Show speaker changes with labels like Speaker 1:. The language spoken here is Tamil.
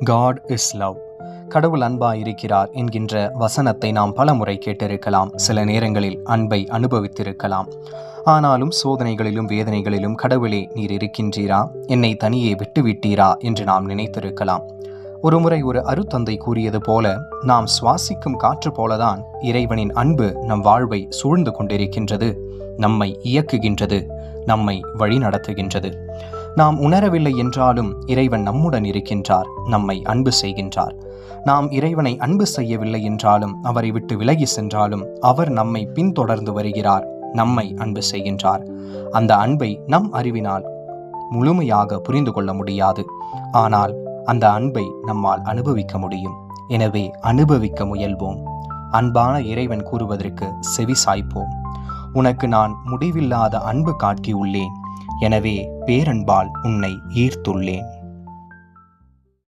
Speaker 1: God is love. கடவுள் அன்பாய் இருக்கிறார் என்கின்ற வசனத்தை நாம் பல முறை கேட்டிருக்கலாம். சில நேரங்களில் அன்பை அனுபவித்திருக்கலாம். ஆனாலும் சோதனைகளிலும் வேதனைகளிலும் கடவுளே நீர் இருக்கின்றீரா, என்னை தனியே விட்டுவிட்டீரா என்று நாம் நினைத்திருக்கலாம். ஒருமுறை ஒரு அருத்தந்தை கூறியது போல, நாம் சுவாசிக்கும் காற்று போலதான் இறைவனின் அன்பு நம் வாழ்வை சூழ்ந்து கொண்டிருக்கின்றது, நம்மை இயக்குகின்றது, நம்மை வழி நடத்துகின்றது. நாம் உணரவில்லை என்றாலும் இறைவன் நம்முடன் இருக்கின்றார், நம்மை அன்பு செய்கின்றார். நாம் இறைவனை அன்பு செய்யவில்லை என்றாலும், அவரை விட்டு விலகி சென்றாலும் அவர் நம்மை பின்தொடர்ந்து வருகிறார், நம்மை அன்பு செய்கின்றார். அந்த அன்பை நம் அறிவினால் முழுமையாக புரிந்து கொள்ள முடியாது. ஆனால் அந்த அன்பை நம்மால் அனுபவிக்க முடியும். எனவே அனுபவிக்க முயல்வோம். அன்பான இறைவன் கூறுவதற்கு செவி சாய்ப்போம். உனக்கு நான் முடிவில்லாத அன்பு காட்டியுள்ளேன், எனவே பேரன்பால் உன்னை ஈர்த்துள்ளேன்.